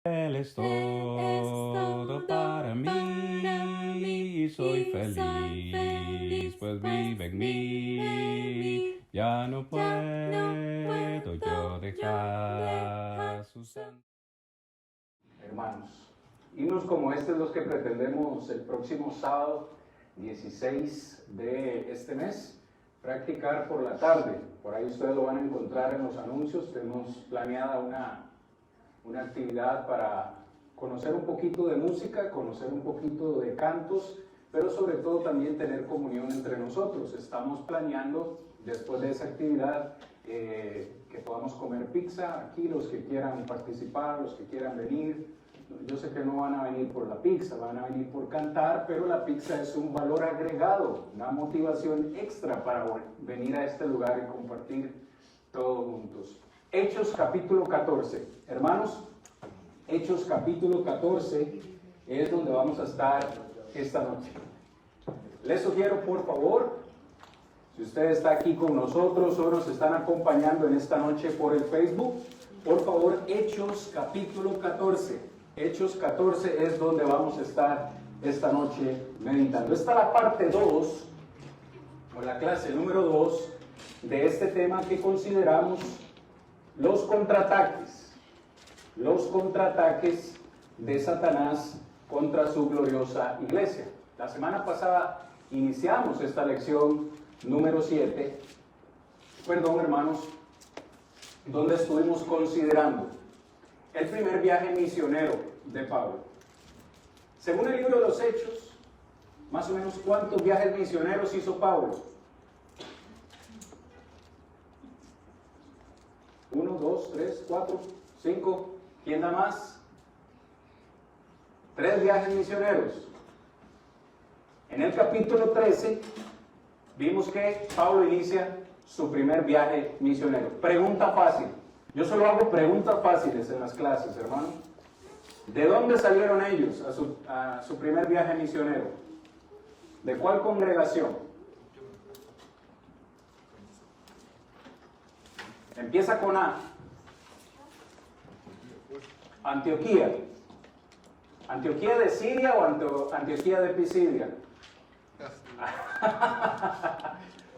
Él es todo para mí, soy feliz, pues vive en mí. Ya no puedo yo dejar su santo. Hermanos, himnos como este es los que pretendemos el próximo sábado 16 de este mes practicar por la tarde. Por ahí ustedes lo van a encontrar en los anuncios. Tenemos planeada una actividad para conocer un poquito de música, conocer un poquito de cantos, pero sobre todo también tener comunión entre nosotros. Estamos planeando, después de esa actividad, que podamos comer pizza aquí, los que quieran participar, los que quieran venir. Yo sé que no van a venir por la pizza, van a venir por cantar, pero la pizza es un valor agregado, una motivación extra para venir a este lugar y compartir todos juntos. Hechos capítulo 14. Hermanos, Hechos capítulo 14 es donde vamos a estar esta noche. Les sugiero, por favor, si usted está aquí con nosotros o nos están acompañando en esta noche por el Facebook, por favor, Hechos capítulo 14. Hechos 14 es donde vamos a estar esta noche meditando. Esta es la parte 2, o la clase número 2, de este tema que consideramos los contraataques de Satanás contra su gloriosa iglesia. La semana pasada iniciamos esta lección número 7, hermanos, donde estuvimos considerando el primer viaje misionero de Pablo. Según el libro de los Hechos, más o menos ¿cuántos viajes misioneros hizo Pablo? 1, 2, 3, 4, 5. ¿Quién da más? 3 viajes misioneros. En el capítulo 13 vimos que Pablo inicia su primer viaje misionero. Pregunta fácil. Yo solo hago preguntas fáciles en las clases, hermano. ¿De dónde salieron ellos a su primer viaje misionero? ¿De cuál congregación? Empieza con A. Antioquía. ¿Antioquía de Siria o Antioquía de Pisidia?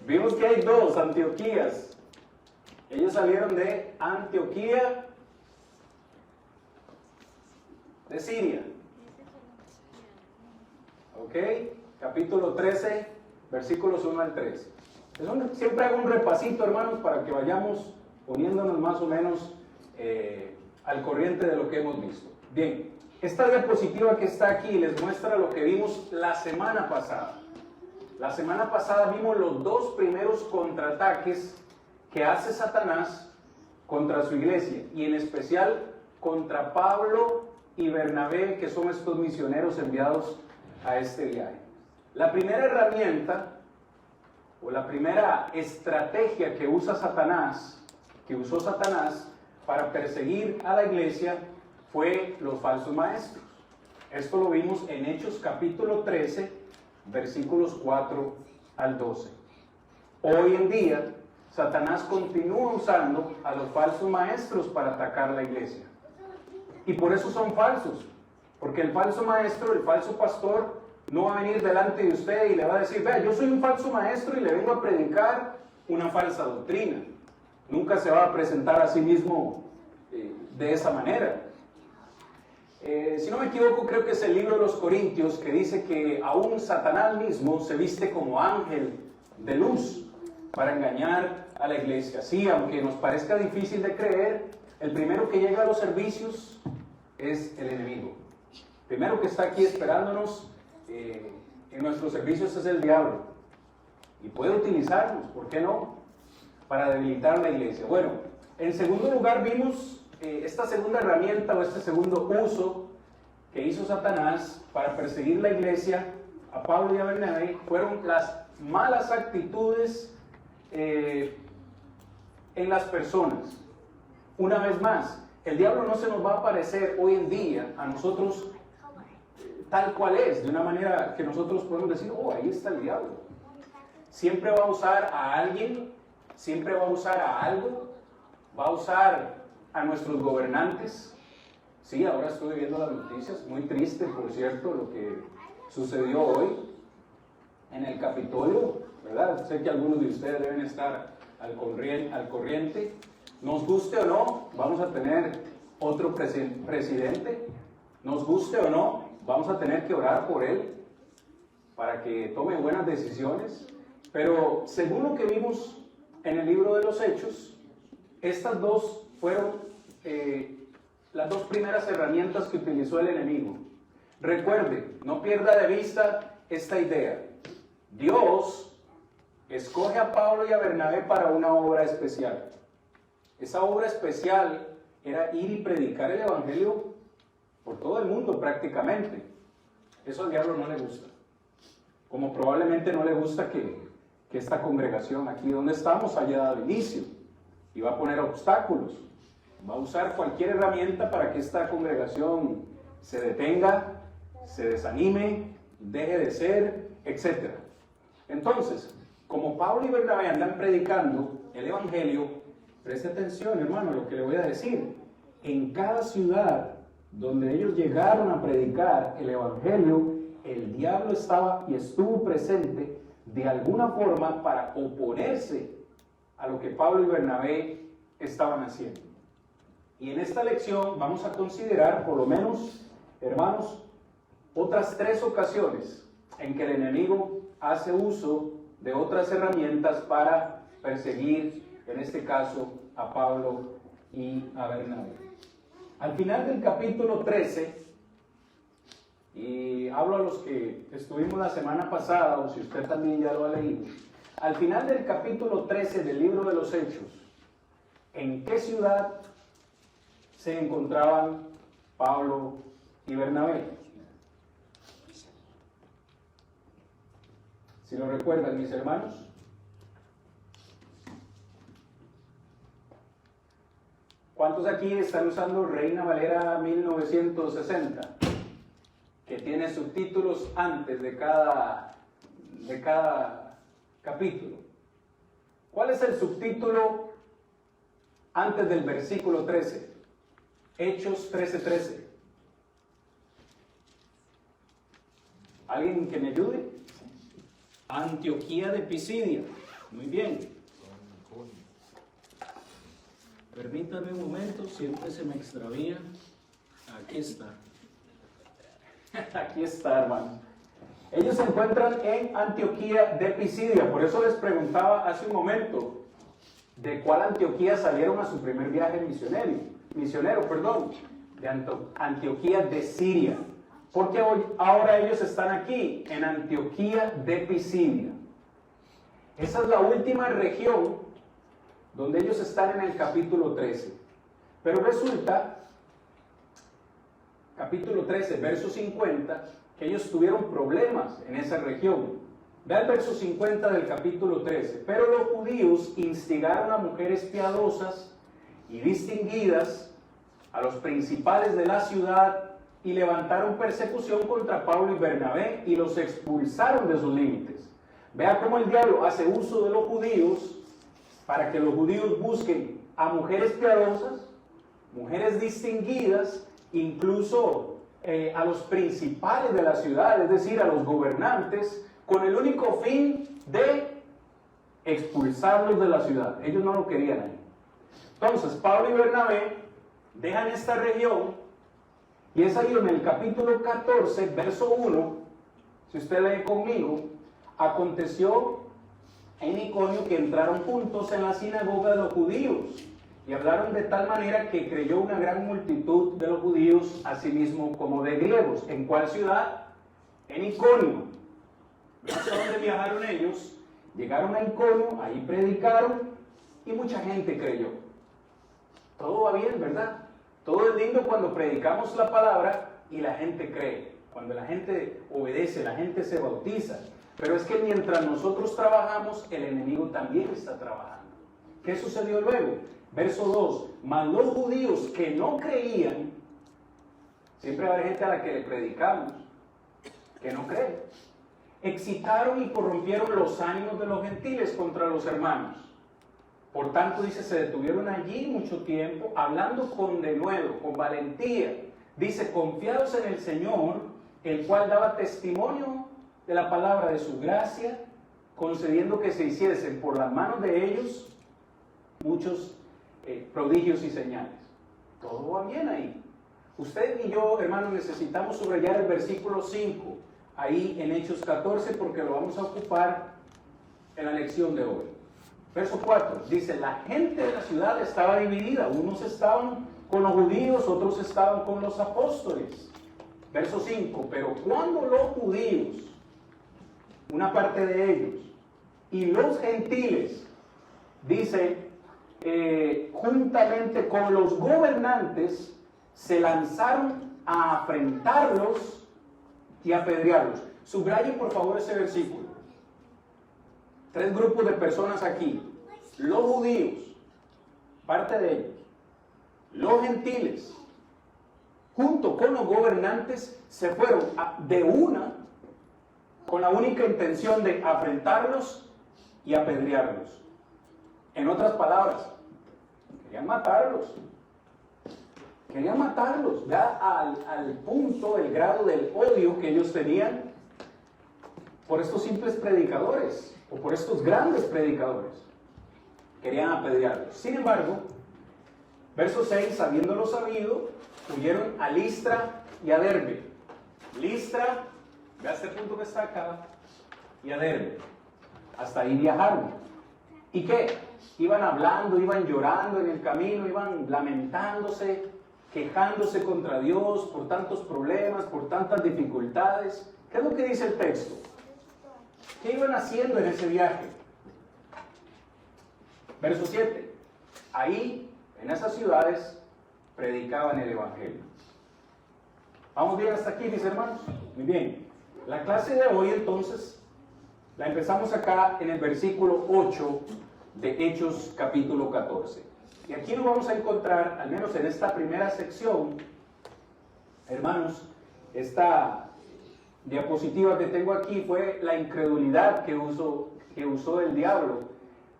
Vimos que hay 2 Antioquías. Ellos salieron de Antioquía de Siria. Ok, capítulo 13, versículos 1 al 3. Siempre hago un repasito, hermanos, para que vayamos poniéndonos más o menos al corriente de lo que hemos visto. Bien, esta diapositiva que está aquí les muestra lo que vimos la semana pasada. La semana pasada vimos los 2 primeros contraataques que hace Satanás contra su iglesia, y en especial contra Pablo y Bernabé, que son estos misioneros enviados a este viaje. La primera herramienta o la primera estrategia que usó Satanás para perseguir a la iglesia fue los falsos maestros. Esto lo vimos en Hechos capítulo 13, versículos 4 al 12. Hoy en día, Satanás continúa usando a los falsos maestros para atacar la iglesia. Y por eso son falsos. Porque el falso maestro, el falso pastor, no va a venir delante de usted y le va a decir: vea, yo soy un falso maestro y le vengo a predicar una falsa doctrina. Nunca se va a presentar a sí mismo de esa manera. Si no me equivoco, creo que es el libro de los Corintios que dice que aún Satanás mismo se viste como ángel de luz para engañar a la iglesia. Sí, aunque nos parezca difícil de creer, el primero que llega a los servicios es el enemigo. El primero que está aquí esperándonos en nuestros servicios es el diablo. Y puede utilizarnos, ¿por qué no?, para debilitar la iglesia. Bueno, en segundo lugar vimos esta segunda herramienta o este segundo uso que hizo Satanás para perseguir la iglesia a Pablo y a Bernabé, fueron las malas actitudes en las personas. Una vez más, el diablo no se nos va a aparecer hoy en día a nosotros tal cual es, de una manera que nosotros podemos decir: oh, ahí está el diablo. Siempre va a usar a alguien, siempre va a usar a algo, va a usar a nuestros gobernantes, Sí, ahora estuve viendo las noticias, muy triste, por cierto, lo que sucedió hoy en el Capitolio, ¿verdad? Sé que algunos de ustedes deben estar al corriente. Nos guste o no, vamos a tener otro presidente. Nos guste o no, vamos a tener que orar por él para que tome buenas decisiones. Pero según lo que vimos en el libro de los Hechos, estas dos fueron las dos primeras herramientas que utilizó el enemigo. Recuerde, no pierda de vista esta idea. Dios escoge a Pablo y a Bernabé para una obra especial. Esa obra especial era ir y predicar el evangelio por todo el mundo prácticamente. Eso al diablo no le gusta. Como probablemente no le gusta que esta congregación aquí donde estamos haya dado inicio. Y va a poner obstáculos. Va a usar cualquier herramienta para que esta congregación se detenga, se desanime, deje de ser, etc. Entonces, como Pablo y Bernabé andan predicando el evangelio, preste atención, hermano, a lo que le voy a decir. En cada ciudad donde ellos llegaron a predicar el evangelio, el diablo estaba y estuvo presente de alguna forma para oponerse a lo que Pablo y Bernabé estaban haciendo. Y en esta lección vamos a considerar, por lo menos, hermanos, otras 3 ocasiones en que el enemigo hace uso de otras herramientas para perseguir, en este caso, a Pablo y a Bernabé. Al final del capítulo 13, y hablo a los que estuvimos la semana pasada, o si usted también ya lo ha leído, al final del capítulo 13 del libro de los Hechos, ¿en qué ciudad se encontraban Pablo y Bernabé? Si lo recuerdan, mis hermanos. ¿Cuántos aquí están usando Reina Valera 1960? Que tiene subtítulos antes de cada capítulo. ¿Cuál es el subtítulo antes del versículo 13? Hechos 13:13. ¿Alguien que me ayude? Antioquía de Pisidia. Muy bien. Permítame un momento, siempre se me extravía. Aquí está. Aquí está, hermano. Ellos se encuentran en Antioquía de Pisidia. Por eso les preguntaba hace un momento de cuál Antioquía salieron a su primer viaje misionero, de Antioquía de Siria. Porque ahora ellos están aquí, en Antioquía de Pisidia. Esa es la última región donde ellos están en el capítulo 13. Pero resulta, capítulo 13, verso 50, que ellos tuvieron problemas en esa región. Ve el verso 50 del capítulo 13. Pero los judíos instigaron a mujeres piadosas y distinguidas, a los principales de la ciudad, y levantaron persecución contra Pablo y Bernabé y los expulsaron de sus límites. Vea cómo el diablo hace uso de los judíos para que los judíos busquen a mujeres piadosas, mujeres distinguidas, incluso a los principales de la ciudad, es decir, a los gobernantes, con el único fin de expulsarlos de la ciudad. Ellos no lo querían ahí. Entonces, Pablo y Bernabé dejan esta región, y es ahí en el capítulo 14, verso 1, si usted lee conmigo, aconteció en Iconio que entraron juntos en la sinagoga de los judíos y hablaron de tal manera que creyó una gran multitud de los judíos, asimismo como de griegos. ¿En cuál ciudad? En Iconio. ¿Hasta dónde viajaron ellos? Llegaron a Iconio, ahí predicaron y mucha gente creyó. Todo va bien, ¿verdad? Todo es lindo cuando predicamos la palabra y la gente cree. Cuando la gente obedece, la gente se bautiza. Pero es que mientras nosotros trabajamos, el enemigo también está trabajando. ¿Qué sucedió luego? Verso 2. Mas los judíos que no creían, siempre va a haber gente a la que le predicamos, que no cree, excitaron y corrompieron los ánimos de los gentiles contra los hermanos. Por tanto, dice, se detuvieron allí mucho tiempo, hablando con denuedo, con valentía, Dice, confiados en el Señor, el cual daba testimonio de la palabra de su gracia, concediendo que se hiciesen por las manos de ellos muchos prodigios y señales. Todo va bien ahí. Usted y yo, hermanos, necesitamos subrayar el versículo 5, ahí en Hechos 14, porque lo vamos a ocupar en la lección de hoy. Verso 4, dice, la gente de la ciudad estaba dividida, unos estaban con los judíos, otros estaban con los apóstoles. Verso 5, pero cuando los judíos, una parte de ellos, y los gentiles, dice, juntamente con los gobernantes, se lanzaron a afrentarlos y apedrearlos. Subrayen por favor ese versículo. 3 grupos de personas aquí. Los judíos, parte de ellos. Los gentiles, junto con los gobernantes, se fueron de una, con la única intención de afrentarlos y apedrearlos. En otras palabras, querían matarlos. Querían matarlos, ya al punto, el grado del odio que ellos tenían por estos simples predicadores, o por estos grandes predicadores. Querían apedrearlos. Sin embargo, verso 6, habiéndolo sabido, huyeron a Listra y a Derbe. Listra, vea este punto que está acá, y a Derbe. Hasta ahí viajaron. ¿Y qué? Iban hablando, iban llorando en el camino, iban lamentándose, quejándose contra Dios por tantos problemas, por tantas dificultades. ¿Qué es lo que dice el texto? ¿Qué iban haciendo en ese viaje? Verso 7. Ahí, en esas ciudades, predicaban el Evangelio. ¿Vamos bien hasta aquí, mis hermanos? Muy bien. La clase de hoy, entonces, la empezamos acá en el versículo 8 de Hechos capítulo 14. Y aquí nos vamos a encontrar, al menos en esta primera sección, hermanos, esta diapositiva que tengo aquí fue la incredulidad que usó el diablo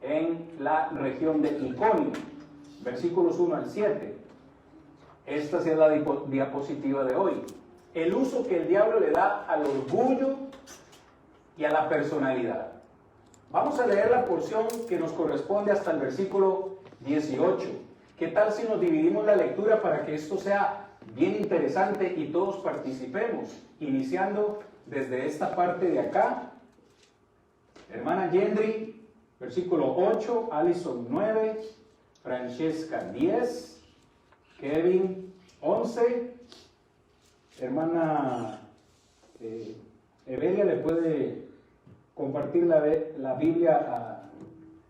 en la región de Iconio, versículos 1 al 7. Esta es la diapositiva de hoy. El uso que el diablo le da al orgullo y a la personalidad. Vamos a leer la porción que nos corresponde hasta el versículo 18. ¿Qué tal si nos dividimos la lectura para que esto sea bien interesante y todos participemos? Iniciando desde esta parte de acá. Hermana Yendri, versículo 8, Alison 9, Francesca 10, Kevin 11, hermana Evelia le puede compartir la Biblia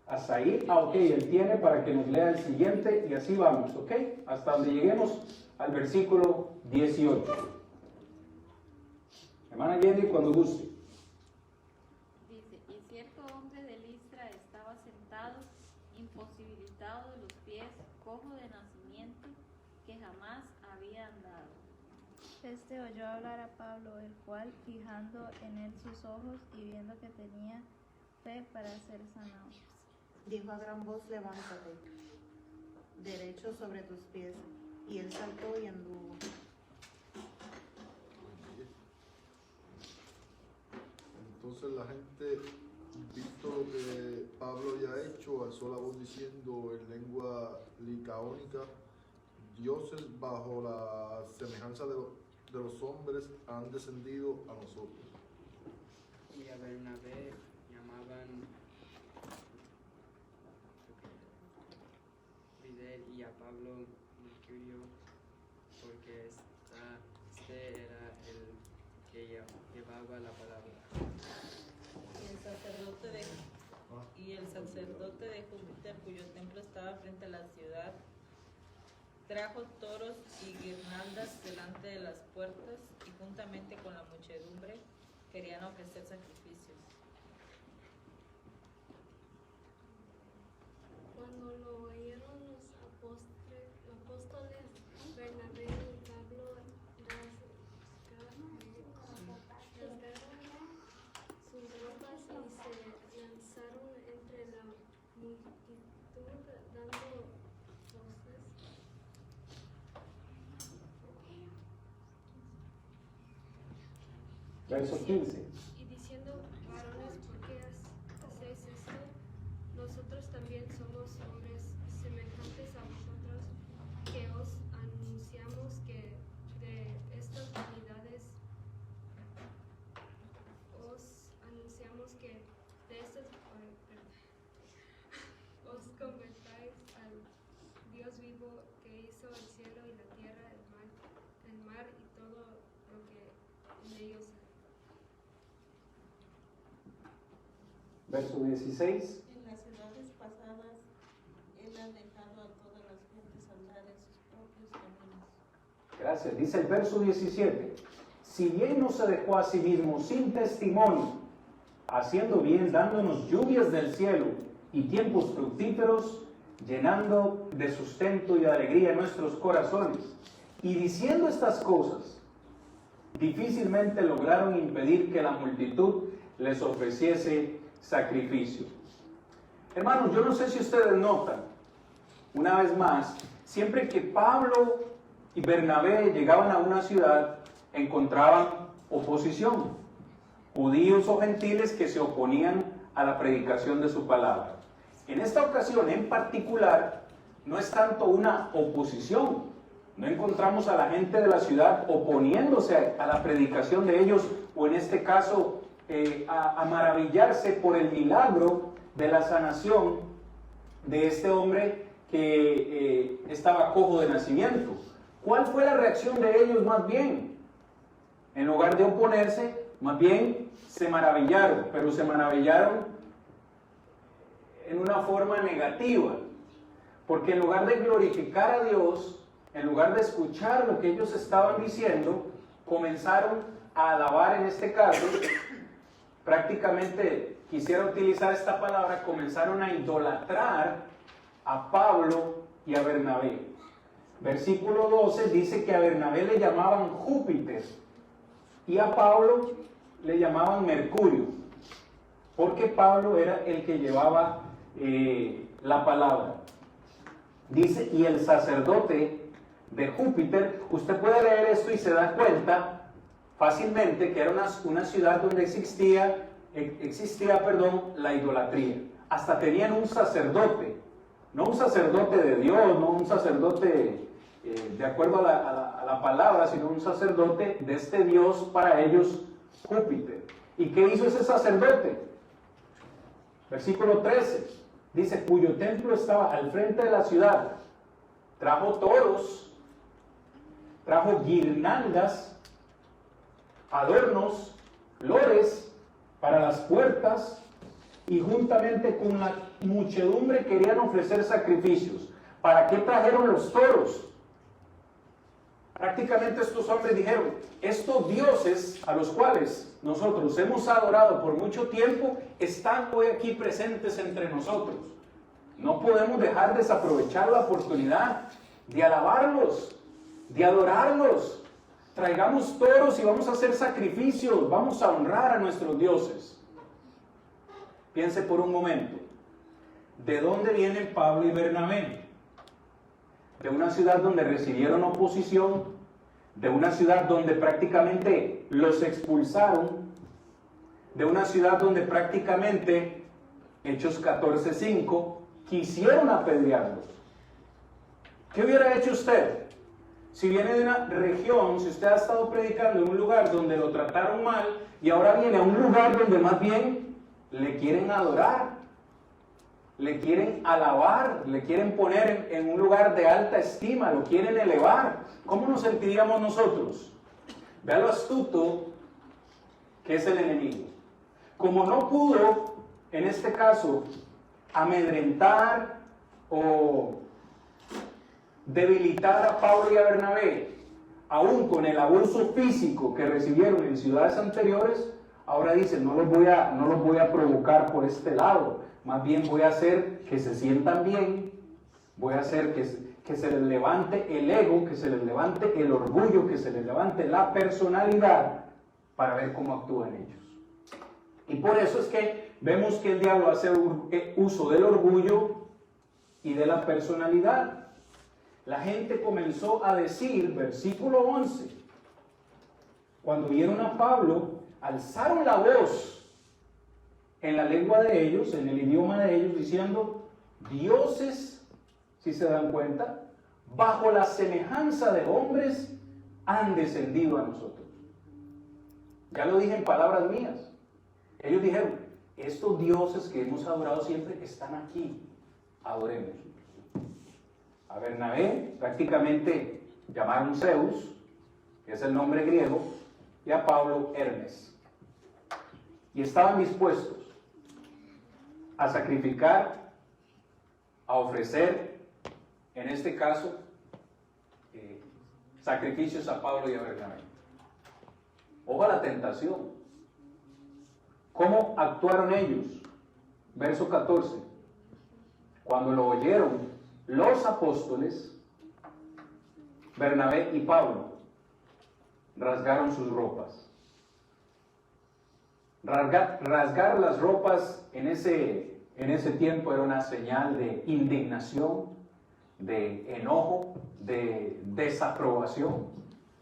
a Said. Ok, él tiene para que nos lea el siguiente y así vamos, ok, hasta donde lleguemos al versículo 18. Hermana Jenny, cuando guste. Dice, y cierto hombre de Listra estaba sentado, imposibilitado de los pies, cojo de nacimiento, que jamás había andado. Este oyó hablar a Pablo, el cual, fijando en él sus ojos y viendo que tenía fe para ser sanado, dijo a gran voz, levántate, derecho sobre tus pies. Y él saltó y anduvo. Entonces la gente, visto lo que Pablo había hecho, alzó la voz diciendo en lengua licaónica, dioses bajo la semejanza de los hombres han descendido a nosotros. Y a Bernabé llamaban Fidel y a Pablo Mercurio, porque este era el que llevaba la palabra. Y el sacerdote de Júpiter, cuyo templo estaba frente a la ciudad, trajo toros y guirnaldas delante de las puertas y juntamente con la muchedumbre querían ofrecer sacrificios. Cuando lo oyeron los apóstoles, Bernabé y Pablo rasgaron sus ropas y se lanzaron entre la multitud dando voces Verso 15. Y diciendo, varones, ¿por qué hacéis esto? Nosotros también somos hombres semejantes a vosotros, que os anunciamos que de estas vanidades os convertáis al Dios vivo que hizo el cielo y la tierra, el mar y todo lo que en ellos hay. Verso 16. En las ciudades pasadas, él ha dejado a todas las gentes andar en sus propios caminos. Gracias. Dice el verso 17. Si bien no se dejó a sí mismo sin testimonio, haciendo bien, dándonos lluvias del cielo y tiempos fructíferos, llenando de sustento y de alegría nuestros corazones, y diciendo estas cosas, difícilmente lograron impedir que la multitud les ofreciese sacrificio. Hermanos, yo no sé si ustedes notan, una vez más, siempre que Pablo y Bernabé llegaban a una ciudad, encontraban oposición, judíos o gentiles que se oponían a la predicación de su palabra. En esta ocasión en particular, no es tanto una oposición, no encontramos a la gente de la ciudad oponiéndose a la predicación de ellos, o en este caso a maravillarse por el milagro de la sanación de este hombre que estaba cojo de nacimiento. ¿Cuál fue la reacción de ellos más bien? En lugar de oponerse, más bien se maravillaron, pero se maravillaron en una forma negativa, porque en lugar de glorificar a Dios, en lugar de escuchar lo que ellos estaban diciendo, comenzaron a alabar. En este caso, prácticamente, quisiera utilizar esta palabra, comenzaron a idolatrar a Pablo y a Bernabé. Versículo 12 dice que a Bernabé le llamaban Júpiter y a Pablo le llamaban Mercurio, porque Pablo era el que llevaba la palabra. Dice, y el sacerdote de Júpiter, usted puede leer esto y se da cuenta fácilmente que era una ciudad donde existía la idolatría. Hasta tenían un sacerdote, no un sacerdote de Dios, no un sacerdote de acuerdo a la palabra, sino un sacerdote de este Dios para ellos, Júpiter. ¿Y qué hizo ese sacerdote? Versículo 13. Dice, cuyo templo estaba al frente de la ciudad. Trajo toros, trajo guirnaldas, adornos, flores para las puertas, y juntamente con la muchedumbre querían ofrecer sacrificios. ¿Para qué trajeron los toros? Prácticamente estos hombres dijeron, estos dioses a los cuales nosotros hemos adorado por mucho tiempo están hoy aquí presentes entre nosotros. No podemos dejar desaprovechar la oportunidad de alabarlos, de adorarlos. Traigamos toros y vamos a hacer sacrificios, vamos a honrar a nuestros dioses. Piense por un momento, ¿de dónde vienen Pablo y Bernabé? De una ciudad donde recibieron oposición, de una ciudad donde prácticamente los expulsaron, de una ciudad donde prácticamente, Hechos 14:5, quisieron apedrearlos. ¿Qué hubiera hecho usted? Si viene de una región, si usted ha estado predicando en un lugar donde lo trataron mal y ahora viene a un lugar donde más bien le quieren adorar, le quieren alabar, le quieren poner en un lugar de alta estima, lo quieren elevar, ¿cómo nos sentiríamos nosotros? Vea lo astuto que es el enemigo. Como no pudo, en este caso, amedrentar o debilitar a Pablo y a Bernabé, aún con el abuso físico que recibieron en ciudades anteriores, ahora dicen, no los voy a provocar por este lado, más bien voy a hacer que se sientan bien, voy a hacer que se les levante el ego, que se les levante el orgullo, que se les levante la personalidad, para ver cómo actúan ellos. Y por eso es que vemos que el diablo hace uso del orgullo y de la personalidad. La gente comenzó a decir, versículo 11, cuando vieron a Pablo alzaron la voz en la lengua de ellos, en el idioma de ellos, diciendo, dioses, si se dan cuenta, bajo la semejanza de hombres han descendido a nosotros. Ya lo dije en palabras mías. Ellos dijeron, estos dioses que hemos adorado siempre están aquí, adoremos. A Bernabé prácticamente llamaron Zeus, que es el nombre griego, y a Pablo Hermes. Y estaban dispuestos a sacrificar, a ofrecer, en este caso, sacrificios a Pablo y a Bernabé. Ojo a la tentación. ¿Cómo actuaron ellos? Verso 14. Cuando lo oyeron los apóstoles, Bernabé y Pablo rasgaron sus ropas. Rasgar las ropas en ese tiempo era una señal de indignación, de enojo, de desaprobación.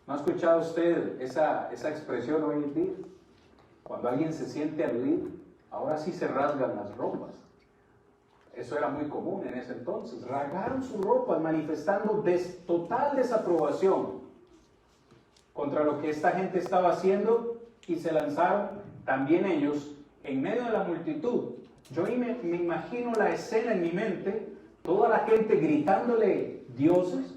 ¿No ha escuchado usted esa expresión hoy en día? Cuando alguien se siente aludido, ahora sí se rasgan las ropas. Eso era muy común en ese entonces. Rasgaron sus ropas manifestando total desaprobación contra lo que esta gente estaba haciendo y se lanzaron también ellos en medio de la multitud. Yo me imagino la escena en mi mente, toda la gente gritándole dioses,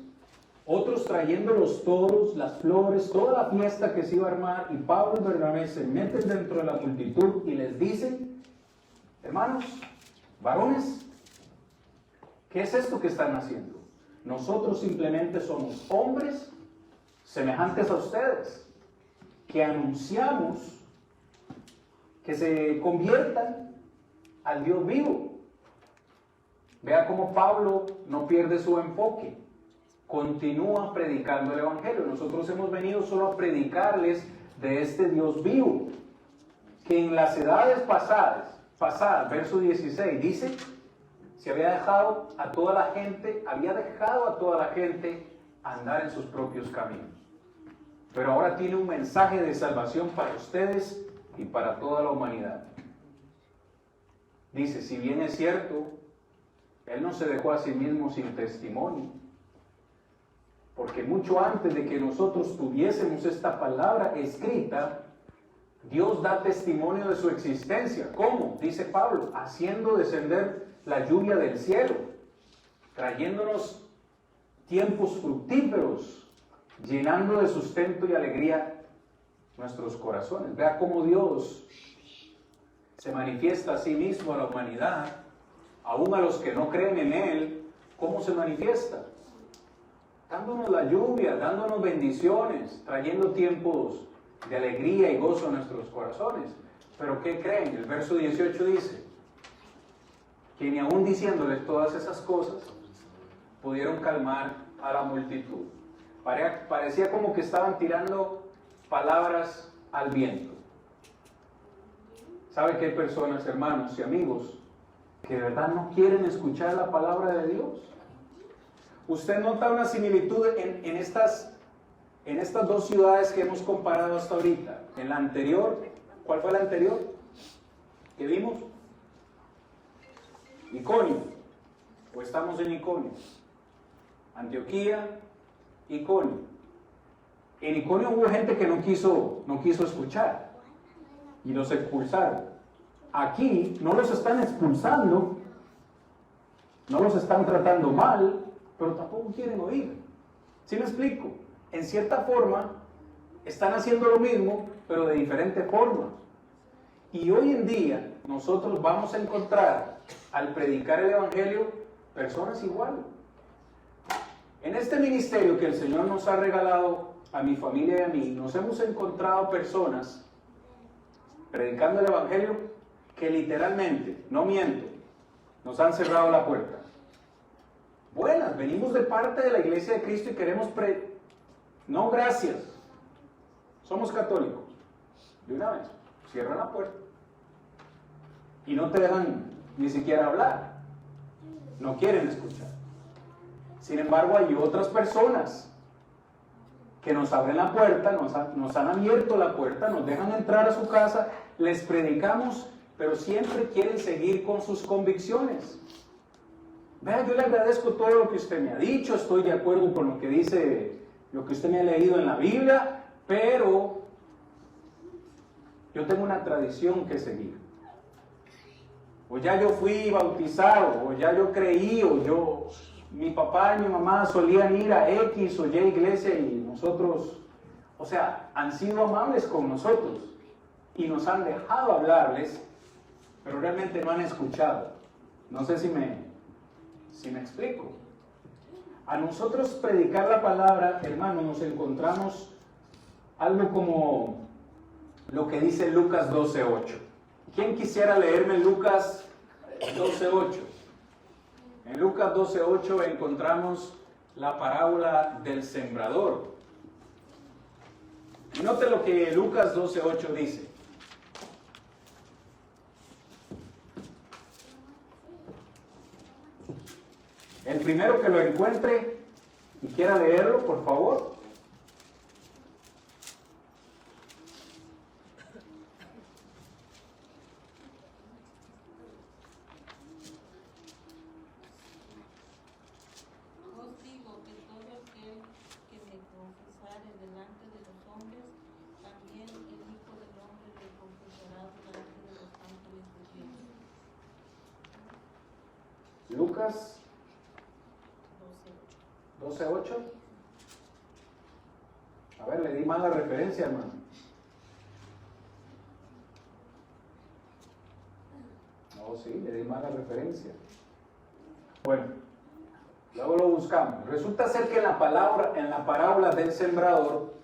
otros trayendo los toros, las flores, toda la fiesta que se iba a armar, y Pablo y Bernabé se meten dentro de la multitud y les dicen, hermanos, varones, ¿qué es esto que están haciendo? Nosotros simplemente somos hombres semejantes a ustedes, que anunciamos que se conviertan al Dios vivo. Vea cómo Pablo no pierde su enfoque, continúa predicando el Evangelio. Nosotros hemos venido solo a predicarles de este Dios vivo, que en las edades pasadas, verso 16, dice, había dejado a toda la gente andar en sus propios caminos. Pero ahora tiene un mensaje de salvación para ustedes y para toda la humanidad. Dice, si bien es cierto, Él no se dejó a sí mismo sin testimonio, porque mucho antes de que nosotros tuviésemos esta palabra escrita, Dios da testimonio de su existencia. ¿Cómo? Dice Pablo, haciendo descender la lluvia del cielo, trayéndonos tiempos fructíferos, llenando de sustento y alegría nuestros corazones. Vea cómo Dios se manifiesta a sí mismo a la humanidad, aún a los que no creen en Él. ¿Cómo se manifiesta? Dándonos la lluvia, dándonos bendiciones, trayendo tiempos de alegría y gozo a nuestros corazones. Pero ¿qué creen? El verso 18 dice que ni aún diciéndoles todas esas cosas pudieron calmar a la multitud. Parecía como que estaban tirando palabras al viento. ¿Sabe que hay personas, hermanos y amigos, que de verdad no quieren escuchar la palabra de Dios? Usted nota una similitud en estas dos ciudades que hemos comparado hasta ahorita. En la anterior, ¿cuál fue la anterior que vimos? Iconio, o estamos en Iconio. Antioquía, Iconio. En Iconio hubo gente que no quiso escuchar y los expulsaron. Aquí no los están expulsando, no los están tratando mal, pero tampoco quieren oír. ¿Sí me explico? En cierta forma están haciendo lo mismo, pero de diferente forma. Y hoy en día nosotros vamos a encontrar, al predicar el Evangelio, personas iguales. En este ministerio que el Señor nos ha regalado a mi familia y a mí, nos hemos encontrado personas predicando el Evangelio que literalmente, no miento, nos han cerrado la puerta. Buenas, venimos de parte de la Iglesia de Cristo y queremos no, gracias. Somos católicos. De una vez, cierran la puerta. Y no te dejan ni siquiera hablar. No quieren escuchar. Sin embargo, hay otras personas que nos abren la puerta, nos han abierto la puerta, nos dejan entrar a su casa, les predicamos, pero siempre quieren seguir con sus convicciones. Vea, yo le agradezco todo lo que usted me ha dicho, estoy de acuerdo con lo que dice, lo que usted me ha leído en la Biblia, pero yo tengo una tradición que seguir. O ya yo fui bautizado, o ya yo creí, mi papá y mi mamá solían ir a X o Y iglesia y nosotros, o sea, han sido amables con nosotros y nos han dejado hablarles, pero realmente no han escuchado. No sé si me explico. A nosotros predicar la palabra, hermano, nos encontramos algo como lo que dice Lucas 12:8. ¿Quién quisiera leerme Lucas 12:8? En Lucas 12:8 encontramos la parábola del sembrador. Y note lo que Lucas 12:8 dice. El primero que lo encuentre y quiera leerlo, por favor. Os digo que todo aquel que me confesare delante de los hombres, también el Hijo del Hombre le confesará delante de los ángeles de Dios. Lucas 12:8. A ver, le di mala referencia, hermano. No, sí, le di mala referencia. Bueno, luego lo buscamos. Resulta ser que en la parábola del sembrador,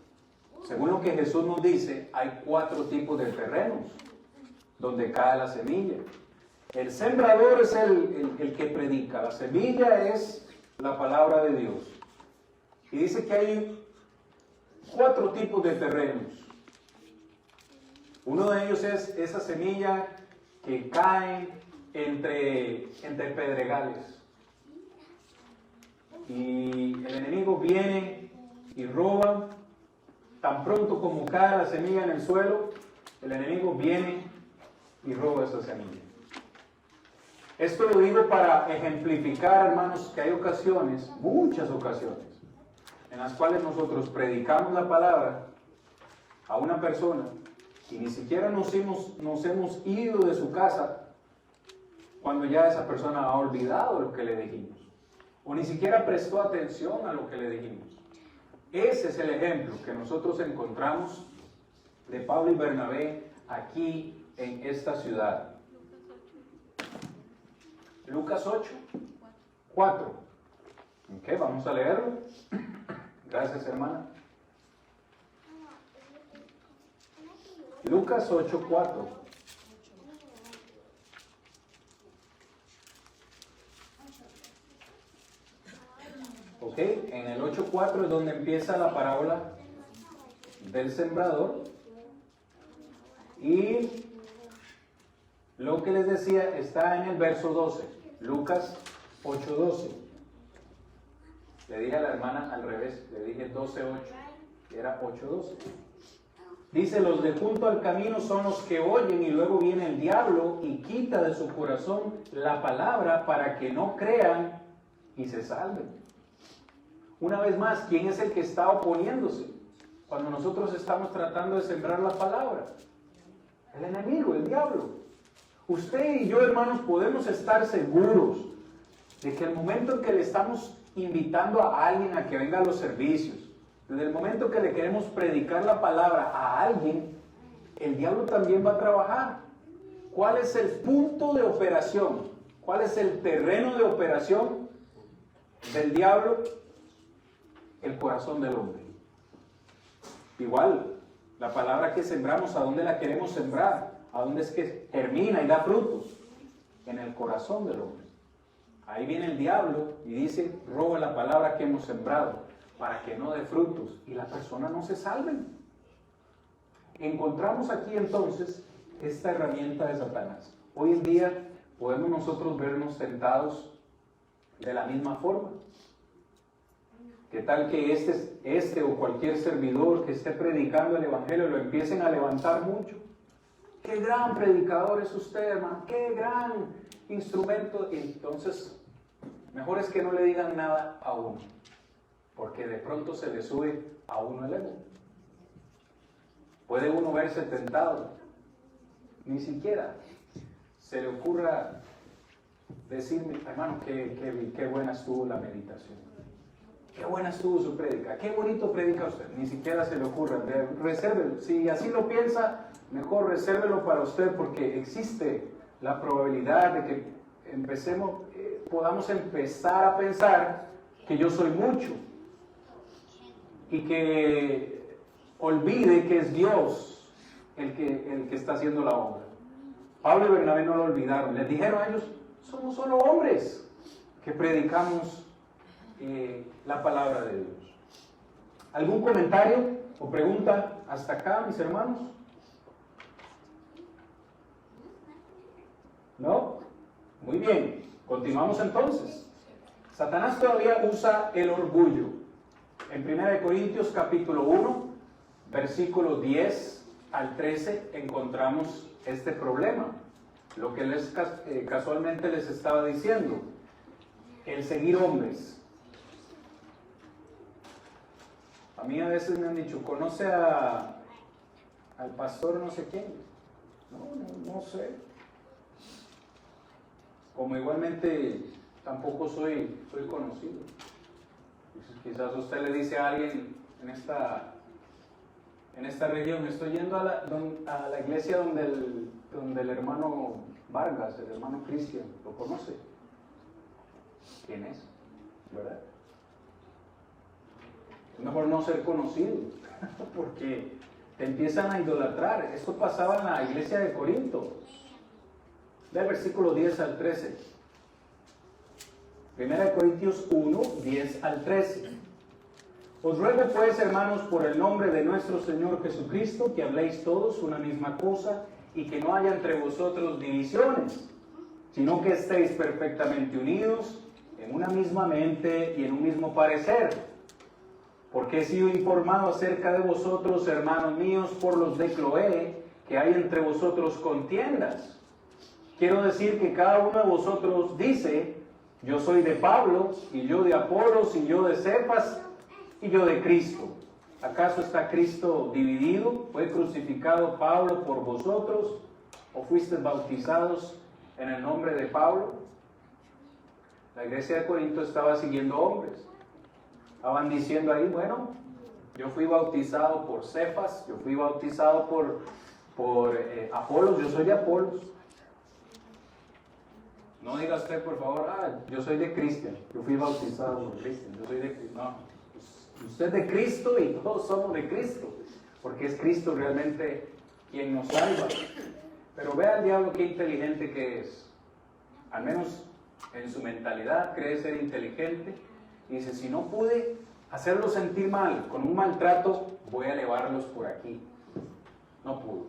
según lo que Jesús nos dice, hay 4 tipos de terrenos donde cae la semilla. El sembrador es el que predica. La semilla es la palabra de Dios. Y dice que hay 4 tipos de terrenos. Uno de ellos es esa semilla que cae entre pedregales. Y el enemigo viene y roba. Tan pronto como cae la semilla en el suelo, el enemigo viene y roba esa semilla. Esto lo digo para ejemplificar, hermanos, que hay ocasiones, muchas ocasiones, en las cuales nosotros predicamos la palabra a una persona y ni siquiera nos hemos ido de su casa cuando ya esa persona ha olvidado lo que le dijimos, o ni siquiera prestó atención a lo que le dijimos. Ese es el ejemplo que nosotros encontramos de Pablo y Bernabé aquí en esta ciudad. Lucas 8:4. Ok, vamos a leerlo. Gracias, hermana. Lucas 8:4. Ok, en el 8:4 es donde empieza la parábola del sembrador. Y lo que les decía está en el verso 12. Lucas 8:12. Le dije a la hermana al revés, le dije 12:8, y era 8:12. Dice, los de junto al camino son los que oyen y luego viene el diablo y quita de su corazón la palabra para que no crean y se salven. Una vez más, ¿quién es el que está oponiéndose cuando nosotros estamos tratando de sembrar la palabra? El enemigo, el diablo. Usted y yo, hermanos, podemos estar seguros de que el momento en que le estamos invitando a alguien a que venga a los servicios, desde el momento que le queremos predicar la palabra a alguien, el diablo también va a trabajar. ¿Cuál es el punto de operación? ¿Cuál es el terreno de operación del diablo? El corazón del hombre. Igual, la palabra que sembramos, ¿a dónde la queremos sembrar? ¿A dónde es que germina y da frutos? En el corazón del hombre. Ahí viene el diablo y dice, roba la palabra que hemos sembrado para que no dé frutos y la persona no se salve. Encontramos aquí entonces esta herramienta de Satanás. Hoy en día podemos nosotros vernos tentados de la misma forma. ¿Qué tal que este o cualquier servidor que esté predicando el Evangelio lo empiecen a levantar mucho? ¡Qué gran predicador es usted, hermano! ¡Qué gran instrumento! Entonces, mejor es que no le digan nada a uno, porque de pronto se le sube a uno el ego. Puede uno verse tentado. Ni siquiera se le ocurra decirme, hermano, qué buena estuvo la meditación. Qué buena estuvo su prédica. Qué bonito predica usted. Ni siquiera se le ocurra. Resérvelo. Si así lo piensa, mejor resérvelo para usted, porque existe la probabilidad de que podamos empezar a pensar que yo soy mucho y que olvide que es Dios el que está haciendo la obra. Pablo y Bernabé no lo olvidaron. Les dijeron a ellos, somos solo hombres que predicamos la palabra de Dios. ¿Algún comentario o pregunta hasta acá, mis hermanos? ¿No? Muy bien, continuamos entonces. Satanás todavía usa el orgullo. En 1 Corintios capítulo 1, versículos 10 al 13, encontramos este problema. Lo que casualmente les estaba diciendo, el seguir hombres. A mí a veces me han dicho, ¿conoce al pastor no sé quién? No sé. Como igualmente tampoco soy conocido. Quizás usted le dice a alguien en esta región, estoy yendo a la iglesia donde el hermano Vargas, el hermano Cristian, ¿lo conoce? ¿Quién es? ¿Verdad? Es mejor no ser conocido, porque te empiezan a idolatrar. Esto pasaba en la iglesia de Corinto. Del versículo 10 al 13. 1 Corintios 1, 10 al 13. Os ruego pues, hermanos, por el nombre de nuestro Señor Jesucristo, que habléis todos una misma cosa y que no haya entre vosotros divisiones, sino que estéis perfectamente unidos en una misma mente y en un mismo parecer. Porque he sido informado acerca de vosotros, hermanos míos, por los de Cloé, que hay entre vosotros contiendas. Quiero decir que cada uno de vosotros dice, yo soy de Pablo, y yo de Apolos, y yo de Cefas, y yo de Cristo. ¿Acaso está Cristo dividido? ¿Fue crucificado Pablo por vosotros? ¿O fuisteis bautizados en el nombre de Pablo? La iglesia de Corinto estaba siguiendo hombres. Estaban diciendo ahí, bueno, yo fui bautizado por Cefas, yo fui bautizado por Apolos, yo soy de Apolos. No diga usted, por favor, yo soy de Cristian, yo fui bautizado por Cristian, yo soy de Cristo. No, usted es de Cristo y todos somos de Cristo, porque es Cristo realmente quien nos salva. Pero vea al diablo qué inteligente que es. Al menos en su mentalidad cree ser inteligente. Y dice, si no pude hacerlos sentir mal con un maltrato, voy a elevarlos por aquí. No pudo.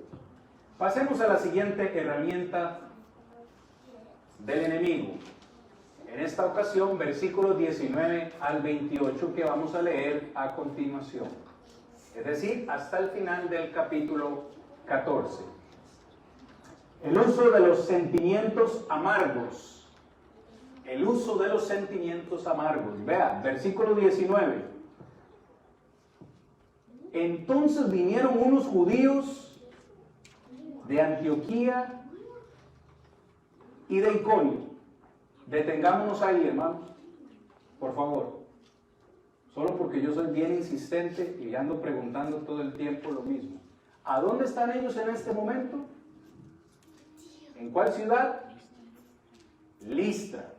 Pasemos a la siguiente herramienta del enemigo. En esta ocasión, versículos 19 al 28 que vamos a leer a continuación. Es decir, hasta el final del capítulo 14. El uso de los sentimientos amargos. El uso de los sentimientos amargos. Vea, versículo 19. Entonces vinieron unos judíos de Antioquía y de Iconio. Detengámonos ahí, hermanos, por favor. Solo porque yo soy bien insistente y ando preguntando todo el tiempo lo mismo. ¿A dónde están ellos en este momento? ¿En cuál ciudad? Listra.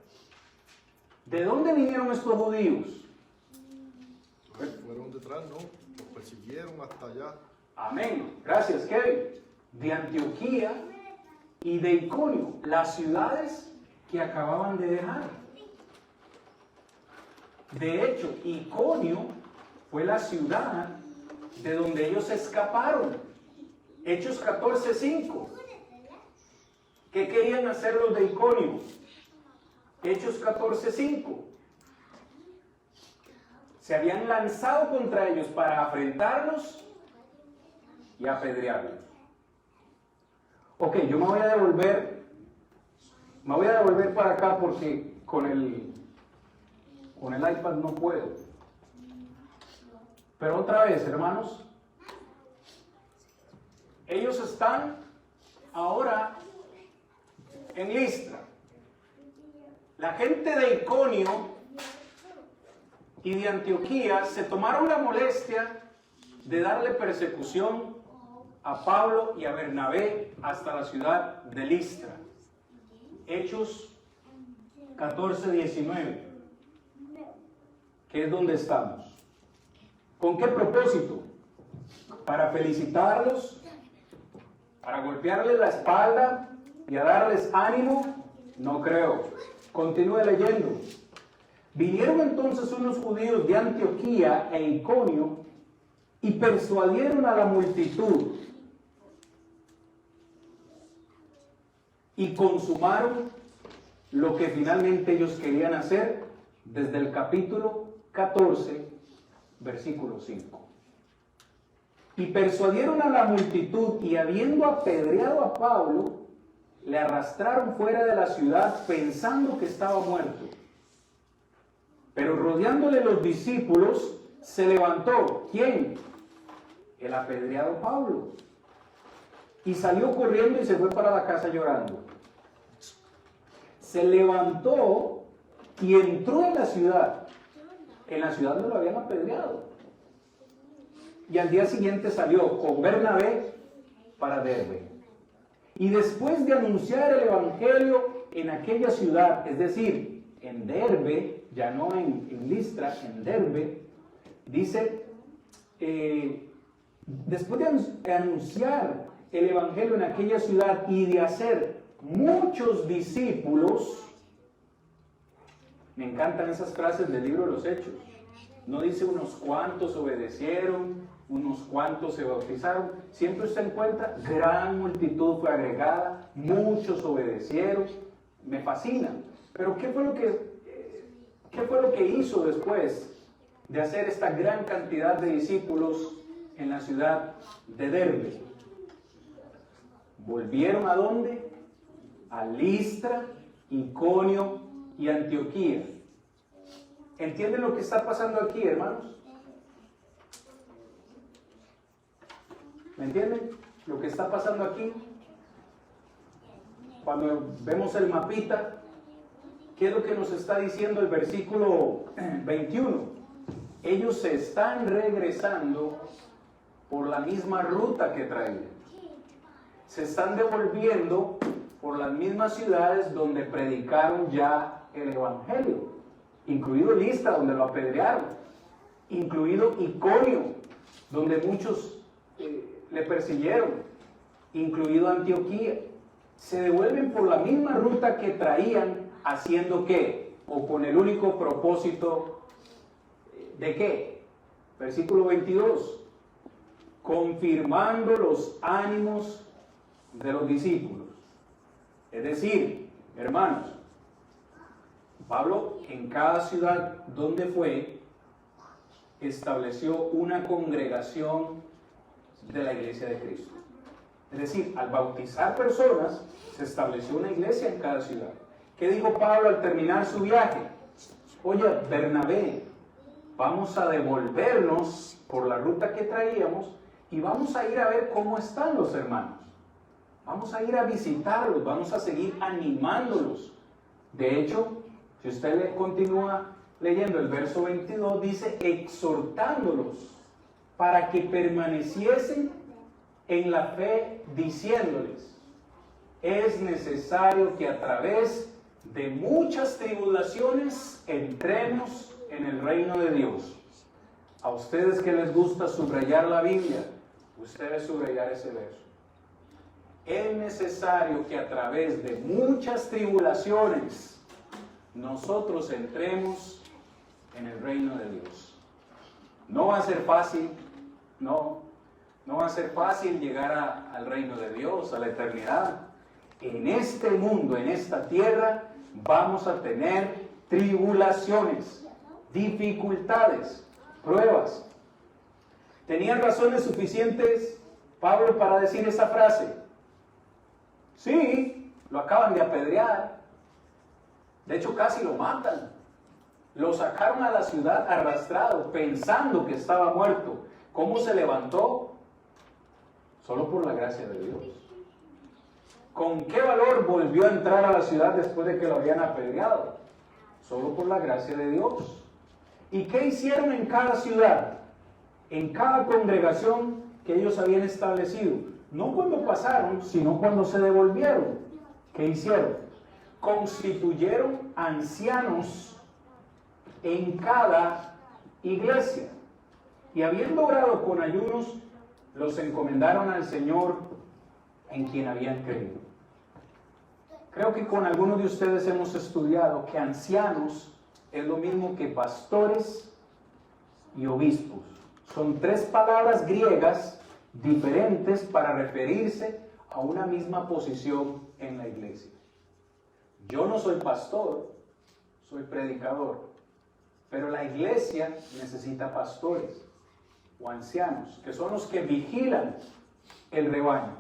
¿De dónde vinieron estos judíos? Fueron detrás, ¿no? Los persiguieron hasta allá. Amén. Gracias, Kevin. De Antioquía y de Iconio, las ciudades que acababan de dejar. De hecho, Iconio fue la ciudad de donde ellos escaparon. Hechos 14:5. ¿Qué querían hacer los de Iconio? Hechos 14:5. se habían lanzado contra ellos para afrentarlos y apedrearlos. Ok, yo me voy a devolver para acá porque con el iPad no puedo. Pero otra vez, hermanos, ellos están ahora en Listra. La gente de Iconio y de Antioquía se tomaron la molestia de darle persecución a Pablo y a Bernabé hasta la ciudad de Listra. Hechos 14:19, que es donde estamos. ¿Con qué propósito? ¿Para felicitarlos? ¿Para golpearles la espalda y a darles ánimo? No creo. Continúe leyendo. Vinieron entonces unos judíos de Antioquía e Iconio y persuadieron a la multitud y consumaron lo que finalmente ellos querían hacer desde el capítulo 14, versículo 5. Y persuadieron a la multitud y habiendo apedreado a Pablo, le arrastraron fuera de la ciudad pensando que estaba muerto. Pero rodeándole los discípulos, se levantó. ¿Quién? El apedreado Pablo. Y salió corriendo y se fue para la casa llorando. Se levantó y entró en la ciudad. En la ciudad no lo habían apedreado. Y al día siguiente salió con Bernabé para Derbe. Y después de anunciar el evangelio en aquella ciudad, es decir, en Derbe, ya no en Listra, en Derbe, dice, después de anunciar el evangelio en aquella ciudad y de hacer muchos discípulos, me encantan esas frases del libro de los Hechos, no dice unos cuantos obedecieron, unos cuantos se bautizaron, siempre usted encuentra gran multitud fue agregada, muchos obedecieron, me fascina. Pero ¿qué fue lo que hizo después de hacer esta gran cantidad de discípulos en la ciudad de Derbe? ¿Volvieron a dónde? A Listra, Iconio y Antioquía. ¿Entienden lo que está pasando aquí, hermanos? ¿Me entienden lo que está pasando aquí? Cuando vemos el mapita, ¿qué es lo que nos está diciendo el versículo 21? Ellos se están regresando por la misma ruta que traían. Se están devolviendo por las mismas ciudades donde predicaron ya el evangelio, incluido Listra, donde lo apedrearon, incluido Iconio, donde muchos le persiguieron, incluido Antioquía. Se devuelven por la misma ruta que traían, haciendo ¿qué? O con el único propósito ¿de qué? Versículo 22, confirmando los ánimos de los discípulos. Es decir, hermanos, Pablo en cada ciudad donde fue, estableció una congregación de la iglesia de Cristo. Es decir, al bautizar personas, se estableció una iglesia en cada ciudad. ¿Qué dijo Pablo al terminar su viaje? Oye, Bernabé, vamos a devolvernos por la ruta que traíamos y vamos a ir a ver cómo están los hermanos. Vamos a ir a visitarlos, vamos a seguir animándolos. De hecho, si usted continúa leyendo el verso 22, dice exhortándolos para que permaneciesen en la fe, diciéndoles, es necesario que a través de muchas tribulaciones entremos en el reino de Dios. A ustedes que les gusta subrayar la Biblia, ustedes subrayar ese verso. Es necesario que a través de muchas tribulaciones nosotros entremos en el reino de Dios. No va a ser fácil, no va a ser fácil llegar al reino de Dios, a la eternidad. En este mundo, en esta tierra, vamos a tener tribulaciones, dificultades. pruebas. ¿Tenía razones suficientes Pablo para decir esa frase? Sí, lo acaban de apedrear. De hecho, casi lo matan. Lo sacaron a la ciudad arrastrado, pensando que estaba muerto. ¿Cómo se levantó? Solo por la gracia de Dios. ¿Con qué valor volvió a entrar a la ciudad después de que lo habían apedreado? Solo por la gracia de Dios. ¿Y qué hicieron en cada ciudad? En cada congregación que ellos habían establecido. No cuando pasaron, sino cuando se devolvieron. ¿Qué hicieron? Constituyeron ancianos en cada iglesia. Y habiendo orado con ayunos, los encomendaron al Señor en quien habían creído. Creo que con algunos de ustedes hemos estudiado que ancianos es lo mismo que pastores y obispos. Son tres palabras griegas diferentes para referirse a una misma posición en la iglesia. Yo no soy pastor, soy predicador, pero la iglesia necesita pastores o ancianos, que son los que vigilan el rebaño.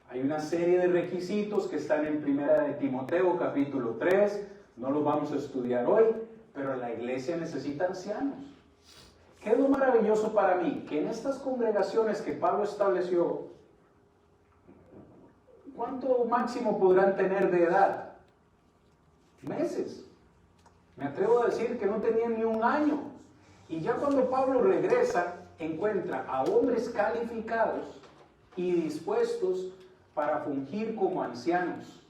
Hay una serie de requisitos que están en Primera de Timoteo, capítulo 3, no los vamos a estudiar hoy, pero la iglesia necesita ancianos. ¿Qué es lo maravilloso para mí? Que en estas congregaciones que Pablo estableció, ¿cuánto máximo podrán tener de edad? Meses. Me atrevo a decir que no tenían ni un año. Y ya cuando Pablo regresa, encuentra a hombres calificados y dispuestos para fungir como ancianos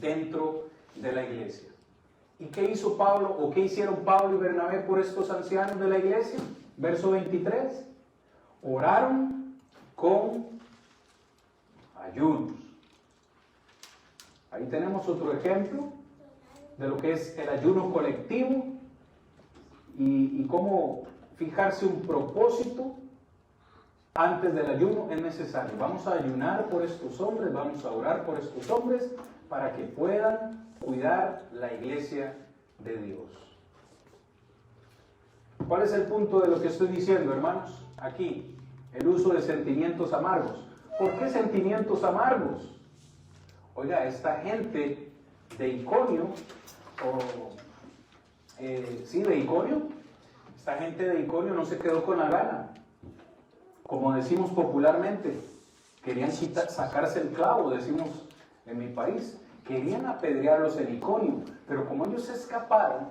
dentro de la iglesia. ¿Y qué hizo Pablo o qué hicieron Pablo y Bernabé por estos ancianos de la iglesia? Verso 23. Oraron con ayunos. Ahí tenemos otro ejemplo de lo que es el ayuno colectivo y cómo fijarse un propósito antes del ayuno es necesario. Vamos a ayunar por estos hombres, vamos a orar por estos hombres para que puedan cuidar la iglesia de Dios. ¿Cuál es el punto de lo que estoy diciendo, hermanos? Aquí, el uso de sentimientos amargos. ¿Por qué sentimientos amargos? Oiga, esta gente de Iconio, de Iconio, esta gente de Iconio no se quedó con la gana. Como decimos popularmente, querían sacarse el clavo, decimos en mi país. Querían apedrearlos en Iconio, pero como ellos se escaparon,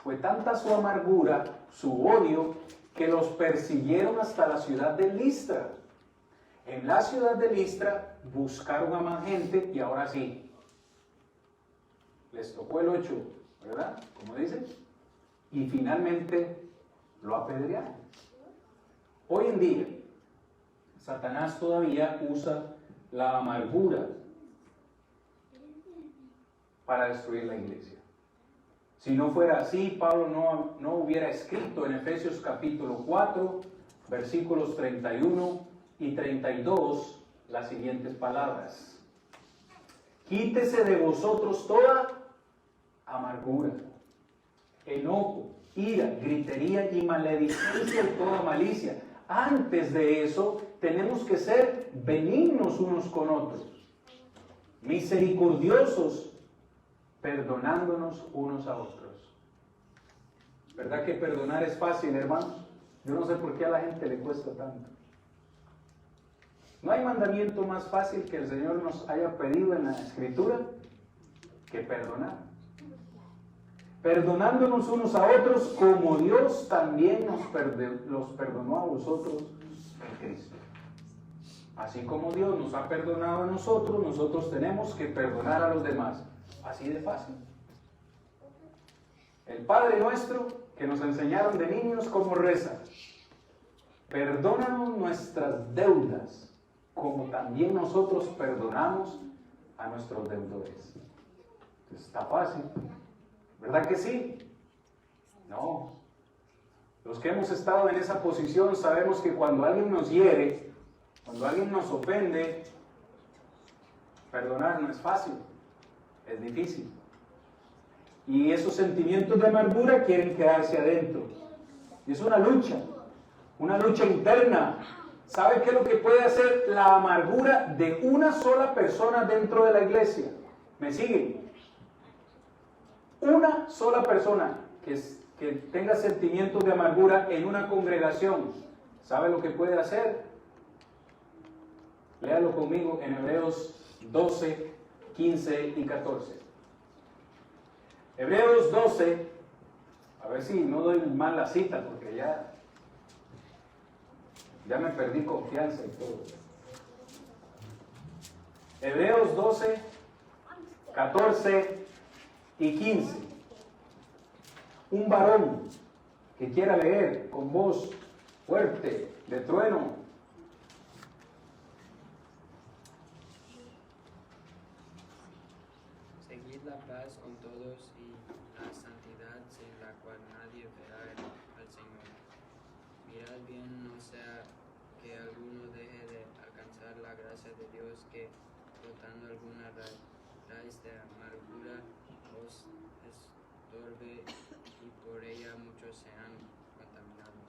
fue tanta su amargura, su odio, que los persiguieron hasta la ciudad de Listra. En la ciudad de Listra buscaron a más gente y ahora sí, les tocó el 8, ¿verdad? Como dicen, y finalmente lo apedrearon. Hoy en día, Satanás todavía usa la amargura para destruir la iglesia. Si no fuera así, Pablo no hubiera escrito en Efesios capítulo 4, versículos 31 y 32 las siguientes palabras. Quítese de vosotros toda amargura, enojo, ira, gritería y maledicencia y toda malicia. Antes de eso, tenemos que ser benignos unos con otros, misericordiosos, perdonándonos unos a otros. ¿Verdad que perdonar es fácil, hermanos? Yo no sé por qué a la gente le cuesta tanto. No hay mandamiento más fácil que el Señor nos haya pedido en la Escritura que perdonar. Perdonándonos unos a otros como Dios también los perdonó a vosotros en Cristo. Así como Dios nos ha perdonado a nosotros, nosotros tenemos que perdonar a los demás. Así de fácil. El Padre nuestro, que nos enseñaron de niños cómo reza: perdónanos nuestras deudas, como también nosotros perdonamos a nuestros deudores. Está fácil, ¿verdad que sí? No. Los que hemos estado en esa posición sabemos que cuando alguien nos hiere, cuando alguien nos ofende, perdonar no es fácil. Es difícil. Y esos sentimientos de amargura quieren quedarse adentro. Y es una lucha interna. ¿Sabe qué es lo que puede hacer la amargura de una sola persona dentro de la iglesia? ¿Me siguen? Una sola persona que tenga sentimientos de amargura en una congregación. ¿Sabe lo que puede hacer? Léalo conmigo en Hebreos 12, 15 y 14. Hebreos 12, a ver si no doy mal la cita porque ya me perdí confianza y todo. Hebreos 12, 14 y 15. Un varón que quiera leer con voz fuerte, de trueno. Seguid la paz con todos y la santidad sin la cual nadie verá al Señor. Mirad bien, no sea que alguno deje de alcanzar la gracia de Dios, que brotando alguna raíz de amargura os estorbe y por ella muchos sean contaminados.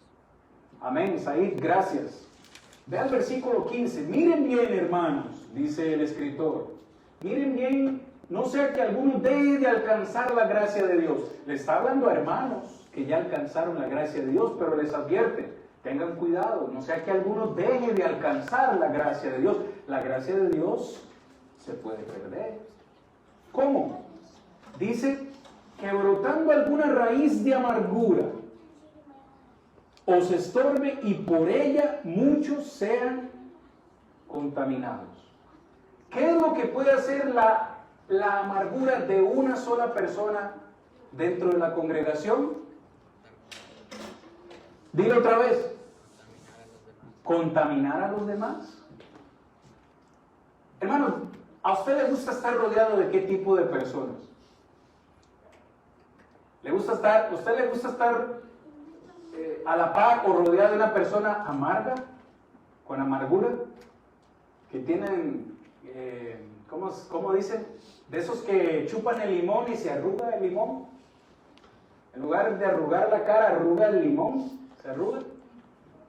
Amén, Said, gracias. Ve al versículo 15. Miren bien, hermanos, dice el escritor. Miren bien, no sea que alguno deje de alcanzar la gracia de Dios. Le está hablando a hermanos que ya alcanzaron la gracia de Dios, pero les advierte, tengan cuidado, no sea que alguno deje de alcanzar la gracia de Dios. La gracia de Dios se puede perder. ¿Cómo? Dice que brotando alguna raíz de amargura os estorbe y por ella muchos sean contaminados. ¿Qué es lo que puede hacer la amargura de una sola persona dentro de la congregación? Dilo otra vez. ¿Contaminar a los demás? Hermano, ¿a usted le gusta estar rodeado de qué tipo de personas? ¿Usted le gusta estar a la par o rodeado de una persona amarga, con amargura, que tienen, ¿cómo dicen? De esos que chupan el limón y se arruga el limón. En lugar de arrugar la cara, arruga el limón, se arruga.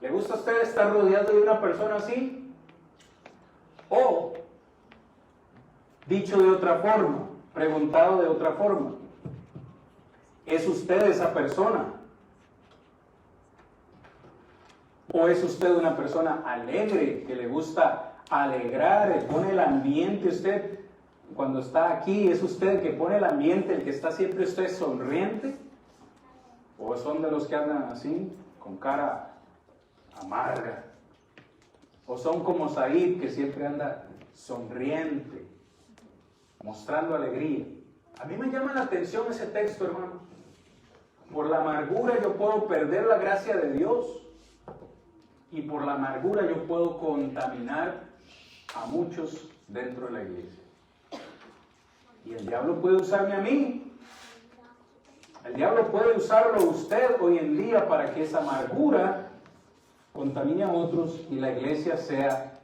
¿Le gusta a usted estar rodeado de una persona así? O, dicho de otra forma, preguntado de otra forma, ¿es usted esa persona? ¿O es usted una persona alegre, que le gusta alegrar, pone el ambiente usted cuando está aquí? ¿Es usted el que pone el ambiente, el que está siempre usted sonriente? ¿O son de los que andan así, con cara amarga? ¿O son como Said, que siempre anda sonriente, mostrando alegría? A mí me llama la atención ese texto, hermano. Por la amargura yo puedo perder la gracia de Dios. Y por la amargura yo puedo contaminar a muchos dentro de la iglesia. Y el diablo puede usarme a mí. El diablo puede usarlo a usted hoy en día para que esa amargura contamine a otros y la iglesia sea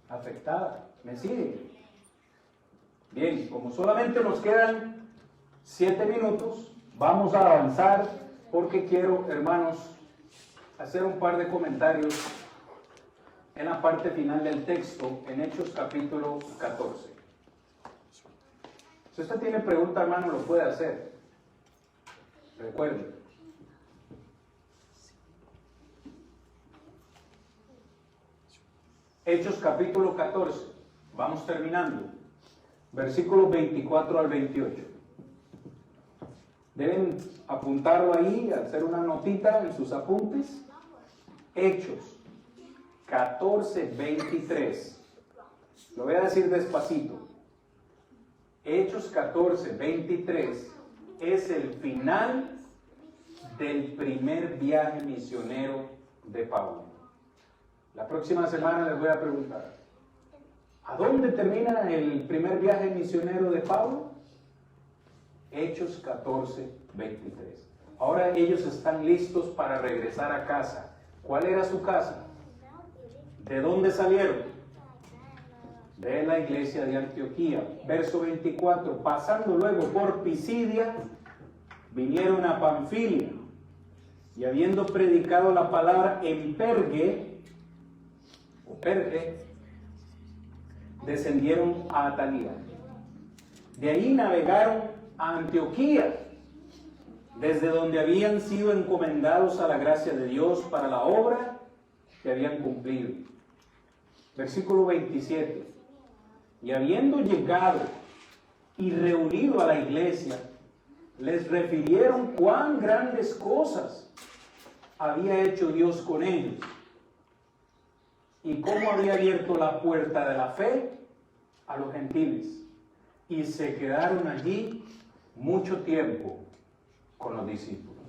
afectada. ¿Me sigue? Bien, como solamente nos quedan 7 minutos, vamos a avanzar porque quiero, hermanos, hacer un par de comentarios en la parte final del texto, en Hechos capítulo 14. Si usted tiene pregunta, hermano, lo puede hacer. Recuerde. Hechos capítulo 14. Vamos terminando. Versículos 24 al 28. Deben apuntarlo ahí, hacer una notita en sus apuntes. Hechos 14, 23. Lo voy a decir despacito. Hechos 14, 23 es el final del primer viaje misionero de Pablo. La próxima semana les voy a preguntar, ¿a dónde termina el primer viaje misionero de Pablo? Hechos 14, 23. Ahora ellos están listos para regresar a casa. ¿Cuál era su casa? ¿De dónde salieron? De la iglesia de Antioquía. Verso 24. Pasando luego por Pisidia, vinieron a Panfilia. y habiendo predicado la palabra en Perge, o Perge, descendieron a Atalía. De ahí navegaron a Antioquía, desde donde habían sido encomendados a la gracia de Dios para la obra que habían cumplido. Versículo 27. Y habiendo llegado y reunido a la iglesia, les refirieron cuán grandes cosas había hecho Dios con ellos y cómo había abierto la puerta de la fe a los gentiles. Y se quedaron allí mucho tiempo con los discípulos.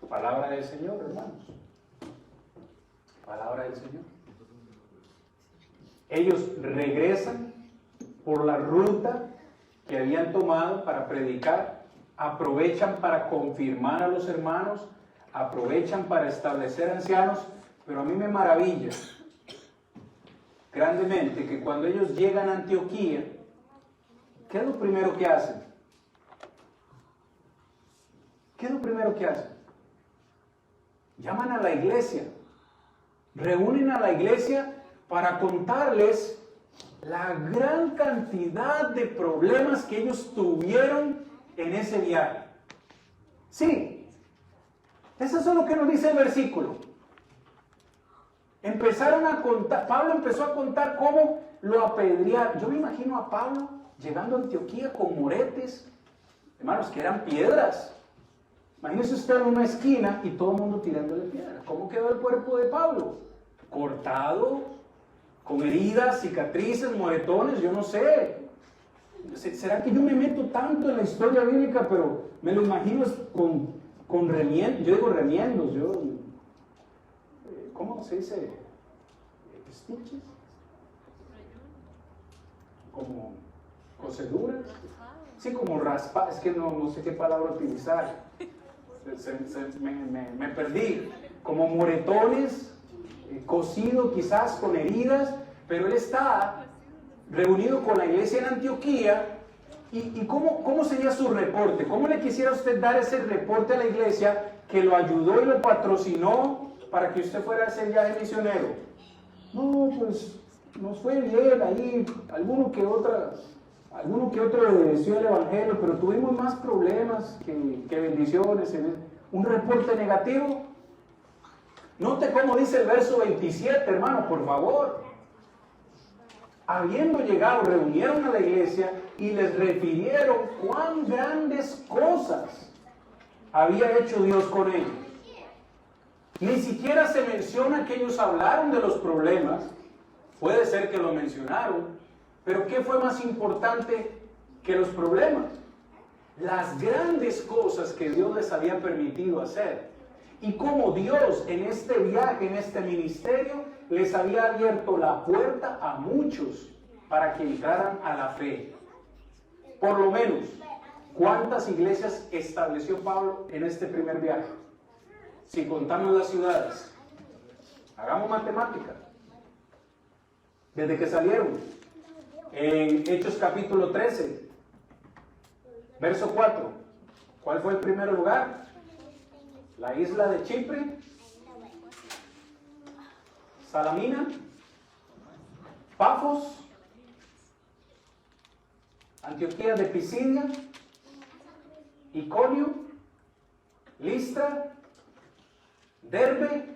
Palabra del Señor, hermanos. Palabra del Señor. Ellos regresan por la ruta que habían tomado para predicar, aprovechan para confirmar a los hermanos, aprovechan para establecer ancianos, pero a mí me maravilla grandemente que cuando ellos llegan a Antioquía, ¿qué es lo primero que hacen? ¿Qué es lo primero que hacen? Llaman a la iglesia, reúnen a la iglesia para contarles la gran cantidad de problemas que ellos tuvieron en ese viaje. Sí, eso es lo que nos dice el versículo. Empezaron a contar, Pablo empezó a contar cómo lo apedrearon. Yo me imagino a Pablo llegando a Antioquía con moretes, hermanos, que eran piedras. Imagínese usted en una esquina y todo el mundo tirándole piedra. ¿Cómo quedó el cuerpo de Pablo? Cortado, con heridas, cicatrices, moretones, yo no sé. ¿Será que yo me meto tanto en la historia bíblica, pero me lo imagino con remiendos? Yo digo remiendos, ¿cómo se dice? ¿Stitches? Como coseduras. Sí, como raspa, es que no sé qué palabra utilizar. Me perdí. Como moretones, cosido quizás con heridas, pero él está reunido con la iglesia en Antioquía. ¿Y cómo sería su reporte? ¿Cómo le quisiera usted dar ese reporte a la iglesia que lo ayudó y lo patrocinó para que usted fuera a hacer viaje misionero? No, pues nos fue bien ahí, alguno que otro obedeció el evangelio, pero tuvimos más problemas que bendiciones. Un reporte negativo. Note cómo dice el verso 27, hermano, por favor. Habiendo llegado, reunieron a la iglesia y les refirieron cuán grandes cosas había hecho Dios con ellos. Ni siquiera se menciona que ellos hablaron de los problemas. Puede ser que lo mencionaron, pero ¿qué fue más importante que los problemas? Las grandes cosas que Dios les había permitido hacer. Y cómo Dios en este viaje, en este ministerio, les había abierto la puerta a muchos para que entraran a la fe. Por lo menos, ¿cuántas iglesias estableció Pablo en este primer viaje? Si contamos las ciudades, hagamos matemática. Desde que salieron, en Hechos capítulo 13, verso 4, ¿cuál fue el primer lugar? La isla de Chipre, Salamina, Pafos, Antioquía de Pisidia, Iconio, Listra, Derbe,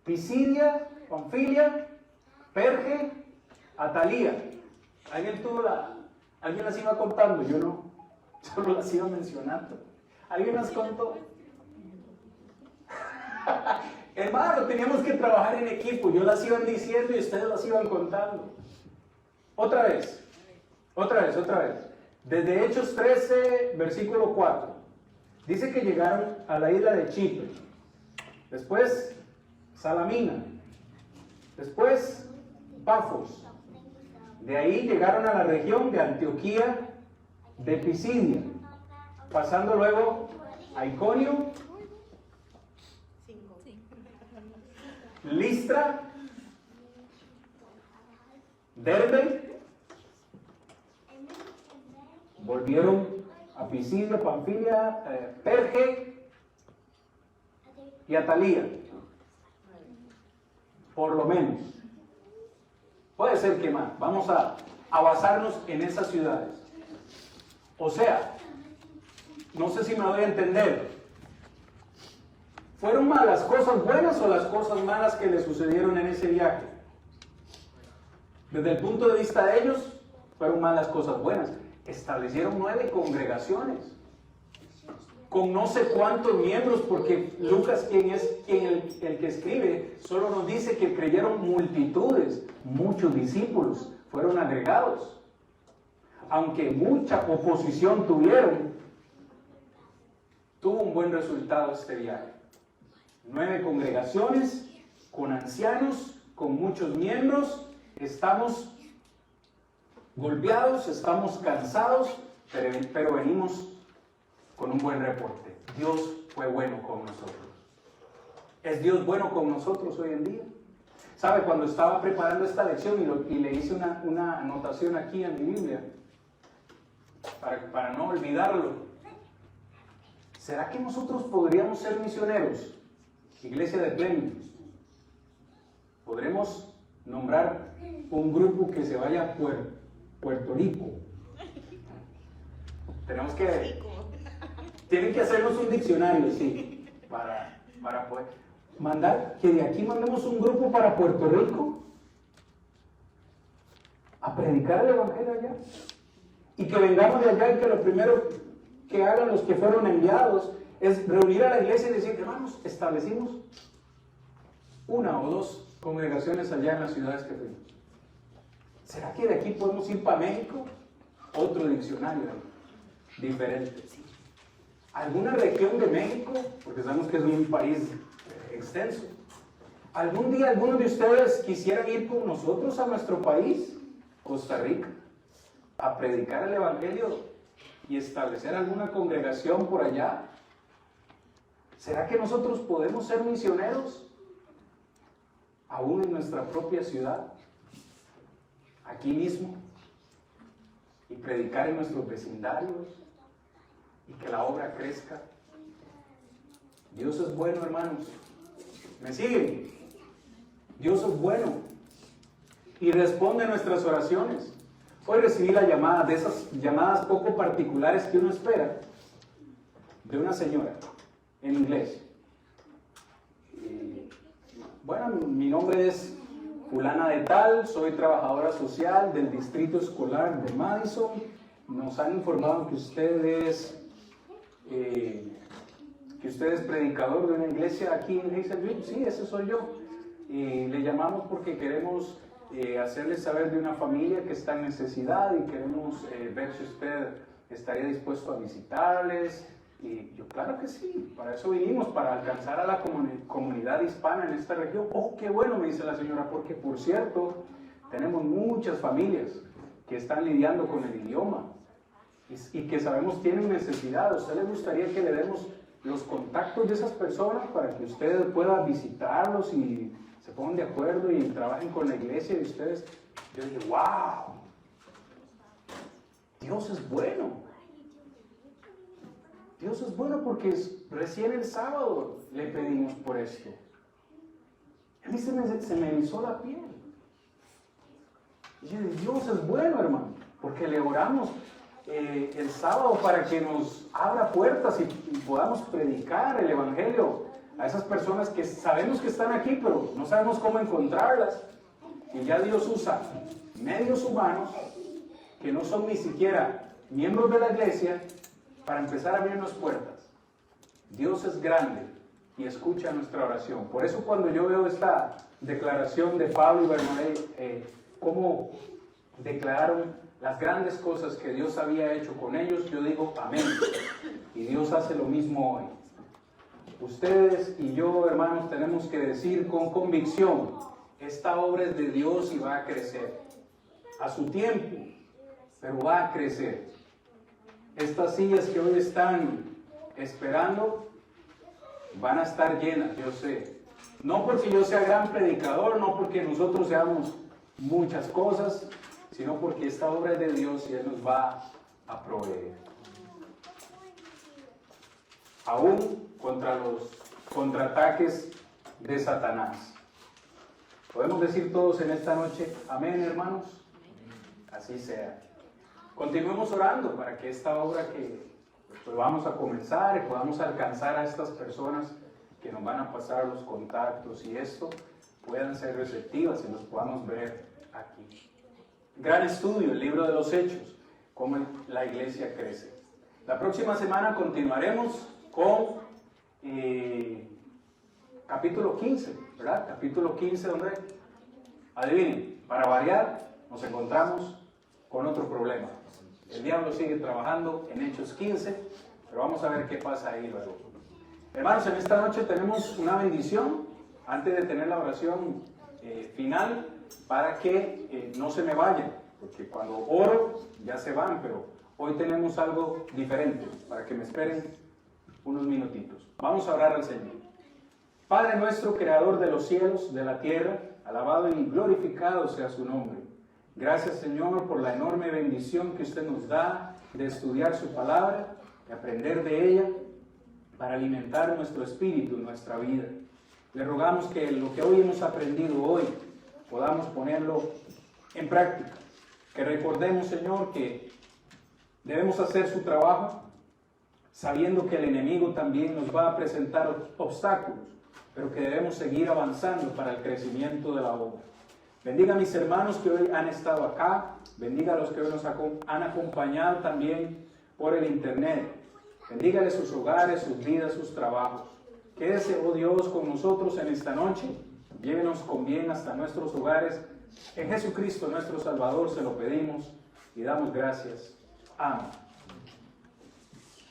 Pisidia, Panfilia, Perge, Atalía. ¿Alguien las iba contando? Yo no, solo las iba mencionando. ¿Alguien las contó? Hermano, teníamos que trabajar en equipo. Yo las iban diciendo y ustedes las iban contando. Otra vez. Desde Hechos 13, versículo 4. Dice que llegaron a la isla de Chipre. Después, Salamina. Después, Pafos. De ahí llegaron a la región de Antioquía de Pisidia. Pasando luego a Iconio, Listra, Derbe, volvieron a Pisidia, Panfilia, Perge, y Atalía. Por lo menos. Puede ser que más. Vamos a basarnos en esas ciudades. O sea, no sé si me voy a entender. ¿Fueron más las cosas buenas o las cosas malas que le sucedieron en ese viaje? Desde el punto de vista de ellos, fueron más las cosas buenas. Establecieron 9 congregaciones con no sé cuántos miembros, porque Lucas, quien es el que escribe, solo nos dice que creyeron multitudes, muchos discípulos fueron agregados. Aunque mucha oposición tuvieron, tuvo un buen resultado este viaje. 9 congregaciones, con ancianos, con muchos miembros. Estamos golpeados, estamos cansados, pero venimos con un buen reporte. Dios fue bueno con nosotros. ¿Es Dios bueno con nosotros hoy en día? ¿Sabe? Cuando estaba preparando esta lección y le hice una anotación aquí en mi Biblia, para no olvidarlo, ¿será que nosotros podríamos ser misioneros? Iglesia de Pleno. Podremos nombrar un grupo que se vaya a Puerto Rico. Tienen que hacernos un diccionario, sí, para poder mandar, que de aquí mandemos un grupo para Puerto Rico a predicar el evangelio allá. Y que vengamos de allá y que lo primero que hagan los que fueron enviados es reunir a la iglesia y decir, hermanos, establecimos 1 o 2 congregaciones allá en las ciudades que fuimos. ¿Será que de aquí podemos ir para México? Otro diccionario diferente. ¿Alguna región de México? Porque sabemos que es un país extenso. ¿Algún día algunos de ustedes quisieran ir con nosotros a nuestro país, Costa Rica, a predicar el evangelio y establecer alguna congregación por allá? ¿Será que nosotros podemos ser misioneros aún en nuestra propia ciudad, aquí mismo, y predicar en nuestros vecindarios y que la obra crezca? Dios es bueno, hermanos. ¿Me siguen? Dios es bueno y responde a nuestras oraciones. Hoy recibí la llamada, de esas llamadas poco particulares que uno espera, de una señora en inglés. Bueno, mi nombre es fulana de tal, soy trabajadora social del distrito escolar de Madison. Nos han informado que usted es predicador de una iglesia aquí en Hazelville. Sí, ese soy yo. Le llamamos porque queremos hacerles saber de una familia que está en necesidad y queremos ver si usted estaría dispuesto a visitarles. Y yo, claro que sí, para eso vinimos, para alcanzar a la comunidad hispana en esta región. Oh, qué bueno, me dice la señora, porque por cierto, tenemos muchas familias que están lidiando con el idioma y que sabemos tienen necesidad. ¿A usted le gustaría que le demos los contactos de esas personas para que usted pueda visitarlos y se pongan de acuerdo y trabajen con la iglesia de ustedes? Yo dije, wow, Dios es bueno. Dios es bueno porque recién el sábado le pedimos por esto. A mí se me erizó la piel. Y yo dije, Dios es bueno, hermano, porque le oramos el sábado para que nos abra puertas y podamos predicar el evangelio a esas personas que sabemos que están aquí, pero no sabemos cómo encontrarlas. Y ya Dios usa medios humanos que no son ni siquiera miembros de la iglesia para empezar a abrirnos puertas. Dios es grande y escucha nuestra oración. Por eso cuando yo veo esta declaración de Pablo y Bernabé, cómo declararon las grandes cosas que Dios había hecho con ellos, yo digo amén. Y Dios hace lo mismo hoy. Ustedes y yo, hermanos, tenemos que decir con convicción, esta obra es de Dios y va a crecer. A su tiempo, pero va a crecer. Estas sillas que hoy están esperando van a estar llenas, yo sé. No porque yo sea gran predicador, no porque nosotros seamos muchas cosas, sino porque esta obra es de Dios y Él nos va a proveer. Aún contra los contraataques de Satanás. ¿Podemos decir todos en esta noche, amén, hermanos? Así sea. Continuemos orando para que esta obra que pues vamos a comenzar y podamos alcanzar a estas personas que nos van a pasar los contactos y esto puedan ser receptivas y los podamos ver aquí. Gran estudio, el libro de los Hechos, cómo la iglesia crece. La próxima semana continuaremos con capítulo 15, ¿verdad? Capítulo 15 donde, adivinen, para variar, nos encontramos con otro problema. El diablo sigue trabajando en Hechos 15, pero vamos a ver qué pasa ahí luego. Hermanos, en esta noche tenemos una bendición, antes de tener la oración final, para que no se me vayan, porque cuando oro ya se van, pero hoy tenemos algo diferente, para que me esperen unos minutitos. Vamos a orar al Señor. Padre nuestro, creador de los cielos, de la tierra, alabado y glorificado sea su nombre. Gracias, Señor, por la enorme bendición que usted nos da de estudiar su palabra, de aprender de ella, para alimentar nuestro espíritu, nuestra vida. Le rogamos que lo que hoy hemos aprendido hoy, podamos ponerlo en práctica. Que recordemos, Señor, que debemos hacer su trabajo, sabiendo que el enemigo también nos va a presentar obstáculos, pero que debemos seguir avanzando para el crecimiento de la obra. Bendiga a mis hermanos que hoy han estado acá, bendiga a los que hoy nos han acompañado también por el internet. Bendígale sus hogares, sus vidas, sus trabajos. Quédese, oh Dios, con nosotros en esta noche. Llévenos con bien hasta nuestros hogares. En Jesucristo nuestro Salvador se lo pedimos y damos gracias. Amén.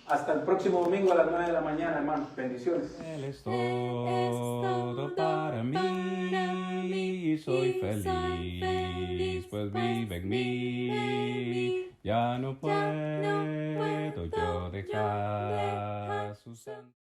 Hasta el próximo domingo a las 9 de la mañana, hermanos. Bendiciones. Él es todo para mí, soy feliz, pues vive en mí. Ya no puedo yo dejar su santo.